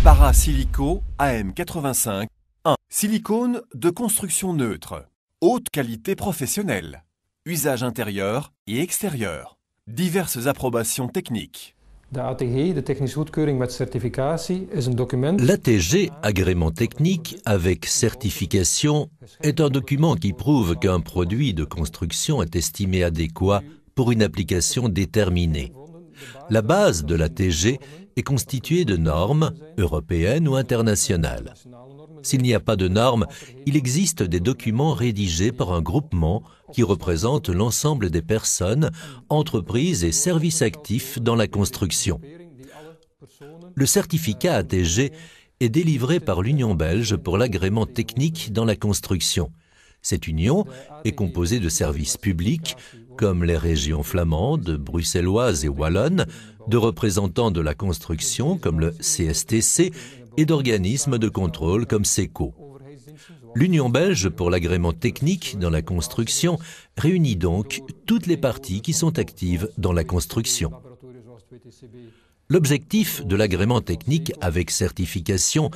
Parasilico AM85 1. Silicone de construction neutre. Haute qualité professionnelle. Usage intérieur et extérieur. Diverses approbations techniques. L'ATG, agrément technique avec certification, est un document qui prouve qu'un produit de construction est estimé adéquat pour une application déterminée. La base de l'ATG est constituée de normes européennes ou internationales. S'il n'y a pas de normes, il existe des documents rédigés par un groupement qui représente l'ensemble des personnes, entreprises et services actifs dans la construction. Le certificat ATG est délivré par l'Union belge pour l'agrément technique dans la construction. Cette union est composée de services publics, comme les régions flamandes, bruxelloises et wallonnes, de représentants de la construction, comme le CSTC, et d'organismes de contrôle comme SECO. L'Union belge pour l'agrément technique dans la construction réunit donc toutes les parties qui sont actives dans la construction. L'objectif de l'agrément technique avec certification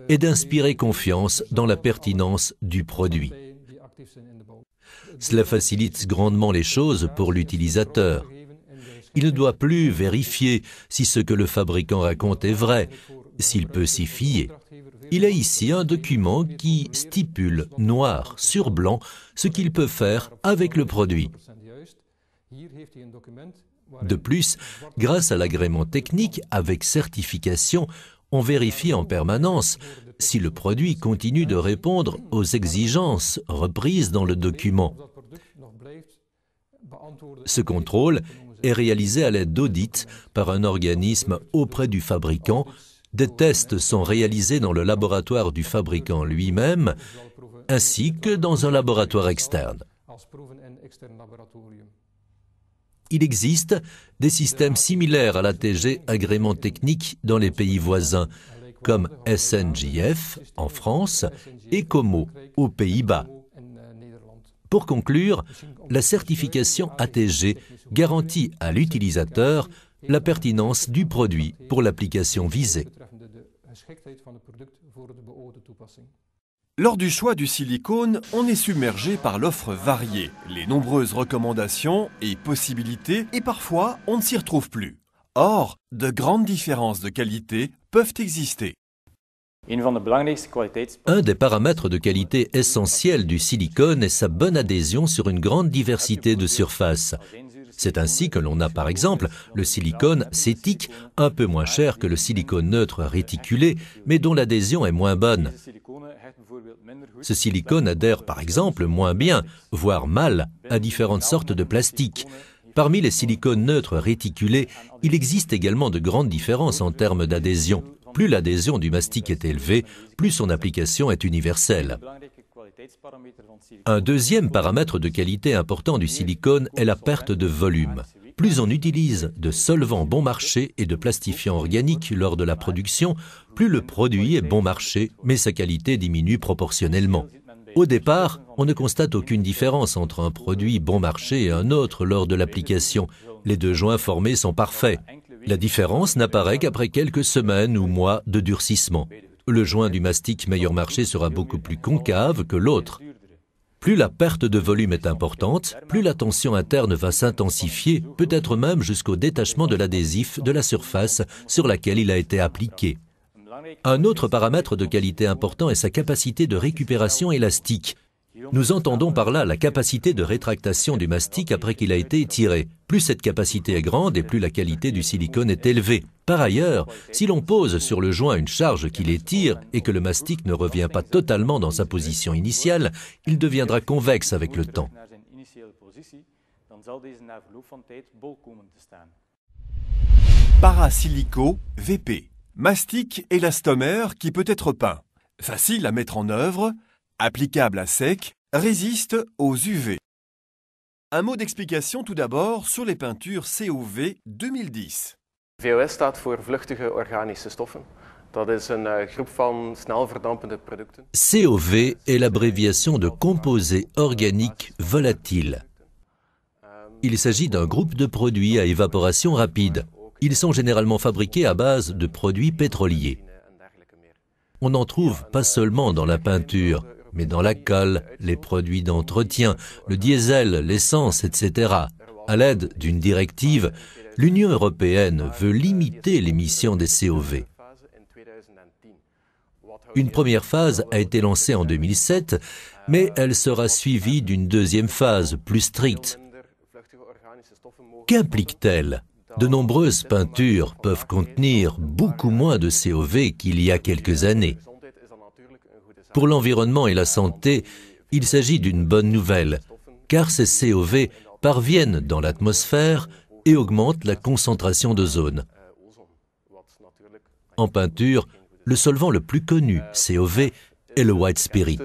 est d'inspirer confiance dans la pertinence du produit. Cela facilite grandement les choses pour l'utilisateur. Il ne doit plus vérifier si ce que le fabricant raconte est vrai, s'il peut s'y fier. Il a ici un document qui stipule noir sur blanc ce qu'il peut faire avec le produit. De plus, grâce à l'agrément technique avec certification, on vérifie en permanence si le produit continue de répondre aux exigences reprises dans le document. Ce contrôle est réalisé à l'aide d'audits par un organisme auprès du fabricant. Des tests sont réalisés dans le laboratoire du fabricant lui-même, ainsi que dans un laboratoire externe. Il existe des systèmes similaires à l'ATG agrément technique dans les pays voisins, comme SNJF en France et Como aux Pays-Bas. Pour conclure, la certification ATG garantit à l'utilisateur la pertinence du produit pour l'application visée. Lors du choix du silicone, on est submergé par l'offre variée, les nombreuses recommandations et possibilités, et parfois on ne s'y retrouve plus. Or, de grandes différences de qualité peuvent exister. Un des paramètres de qualité essentiels du silicone est sa bonne adhésion sur une grande diversité de surfaces. C'est ainsi que l'on a par exemple le silicone cétique, un peu moins cher que le silicone neutre réticulé, mais dont l'adhésion est moins bonne. Ce silicone adhère par exemple moins bien, voire mal, à différentes sortes de plastiques. Parmi les silicones neutres réticulés, il existe également de grandes différences en termes d'adhésion. Plus l'adhésion du mastic est élevée, plus son application est universelle. Un deuxième paramètre de qualité important du silicone est la perte de volume. Plus on utilise de solvants bon marché et de plastifiants organiques lors de la production, plus le produit est bon marché, mais sa qualité diminue proportionnellement. Au départ, on ne constate aucune différence entre un produit bon marché et un autre lors de l'application. Les deux joints formés sont parfaits. La différence n'apparaît qu'après quelques semaines ou mois de durcissement. Le joint du mastic meilleur marché sera beaucoup plus concave que l'autre. Plus la perte de volume est importante, plus la tension interne va s'intensifier, peut-être même jusqu'au détachement de l'adhésif de la surface sur laquelle il a été appliqué. Un autre paramètre de qualité important est sa capacité de récupération élastique. Nous entendons par là la capacité de rétractation du mastic après qu'il a été étiré. Plus cette capacité est grande et plus la qualité du silicone est élevée. Par ailleurs, si l'on pose sur le joint une charge qui l'étire et que le mastic ne revient pas totalement dans sa position initiale, il deviendra convexe avec le temps. Parasilico VP. Mastic élastomère qui peut être peint. Facile à mettre en œuvre, applicable à sec, résiste aux UV. Un mot d'explication tout d'abord sur les peintures COV 2010. VOS staat voor vluchtige organische stoffen. Dat is een groep van snel verdampende producten. COV est l'abréviation de composés organiques volatiles. Il s'agit d'un groupe de produits à évaporation rapide. Ils sont généralement fabriqués à base de produits pétroliers. On en trouve pas seulement dans la peinture, mais dans la colle, les produits d'entretien, le diesel, l'essence, etc. À l'aide d'une directive, l'Union européenne veut limiter l'émission des COV. Une première phase a été lancée en 2007, mais elle sera suivie d'une deuxième phase plus stricte. Qu'implique-t-elle ? De nombreuses peintures peuvent contenir beaucoup moins de COV qu'il y a quelques années. Pour l'environnement et la santé, il s'agit d'une bonne nouvelle, car ces COV parviennent dans l'atmosphère et augmentent la concentration d'ozone. En peinture, le solvant le plus connu, COV, est le white spirit.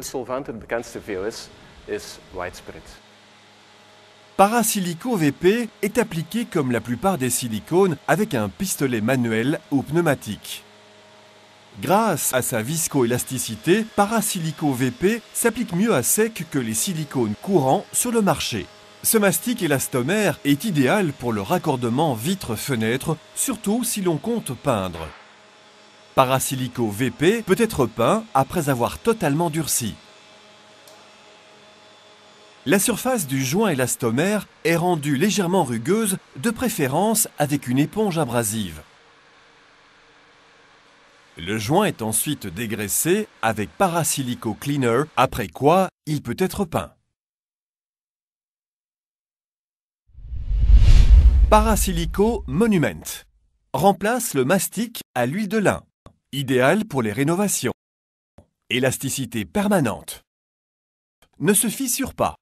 Parasilico VP est appliqué comme la plupart des silicones avec un pistolet manuel ou pneumatique. Grâce à sa viscoélasticité, Parasilico VP s'applique mieux à sec que les silicones courants sur le marché. Ce mastic élastomère est idéal pour le raccordement vitre-fenêtre, surtout si l'on compte peindre. Parasilico VP peut être peint après avoir totalement durci. La surface du joint élastomère est rendue légèrement rugueuse, de préférence avec une éponge abrasive. Le joint est ensuite dégraissé avec Parasilico Cleaner, après quoi il peut être peint. Parasilico Monument remplace le mastic à l'huile de lin, idéal pour les rénovations. Élasticité permanente. Ne se fissure pas.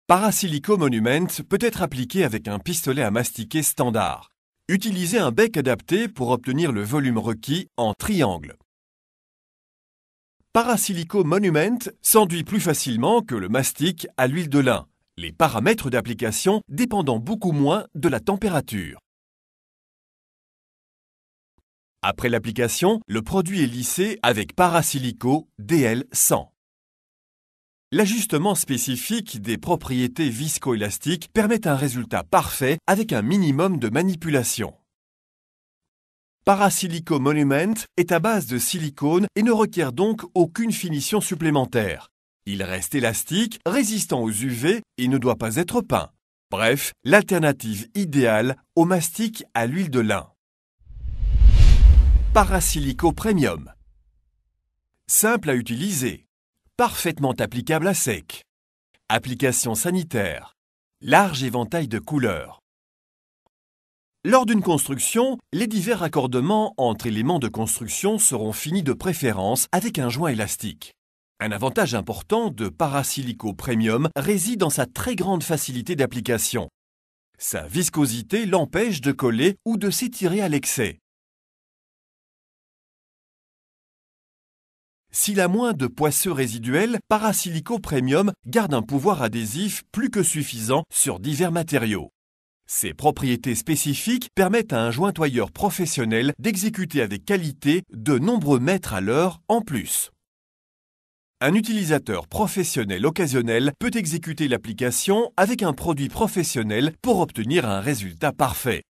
Parasilico Monument peut être appliqué avec un pistolet à mastiquer standard. Utilisez un bec adapté pour obtenir le volume requis en triangle. Parasilico Monument s'enduit plus facilement que le mastic à l'huile de lin, les paramètres d'application dépendant beaucoup moins de la température. Après l'application, le produit est lissé avec Parasilico DL100. L'ajustement spécifique des propriétés viscoélastiques permet un résultat parfait avec un minimum de manipulation. Parasilico Monument est à base de silicone et ne requiert donc aucune finition supplémentaire. Il reste élastique, résistant aux UV et ne doit pas être peint. Bref, l'alternative idéale au mastic à l'huile de lin. Parasilico Premium. Simple à utiliser. Parfaitement applicable à sec. Application sanitaire. Large éventail de couleurs. Lors d'une construction, les divers raccordements entre éléments de construction seront finis de préférence avec un joint élastique. Un avantage important de Parasilico Premium réside dans sa très grande facilité d'application. Sa viscosité l'empêche de coller ou de s'étirer à l'excès. S'il a moins de poisseux résiduels, Parasilico Premium garde un pouvoir adhésif plus que suffisant sur divers matériaux. Ses propriétés spécifiques permettent à un jointoyeur professionnel d'exécuter avec qualité de nombreux mètres à l'heure en plus. Un utilisateur professionnel occasionnel peut exécuter l'application avec un produit professionnel pour obtenir un résultat parfait.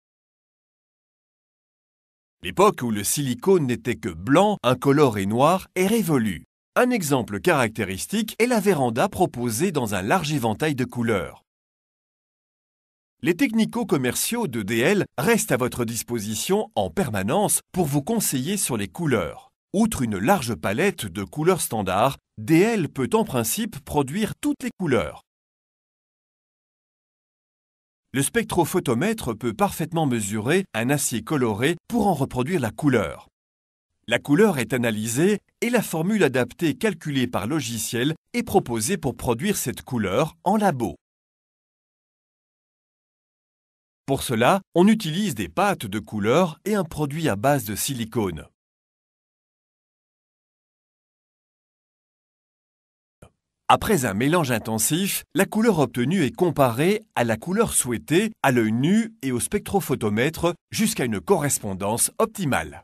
L'époque où le silicone n'était que blanc, incolore et noir est révolue. Un exemple caractéristique est la véranda proposée dans un large éventail de couleurs. Les technico-commerciaux de DL restent à votre disposition en permanence pour vous conseiller sur les couleurs. Outre une large palette de couleurs standards, DL peut en principe produire toutes les couleurs. Le spectrophotomètre peut parfaitement mesurer un acier coloré pour en reproduire la couleur. La couleur est analysée et la formule adaptée calculée par logiciel est proposée pour produire cette couleur en labo. Pour cela, on utilise des pâtes de couleur et un produit à base de silicone. Après un mélange intensif, la couleur obtenue est comparée à la couleur souhaitée à l'œil nu et au spectrophotomètre jusqu'à une correspondance optimale.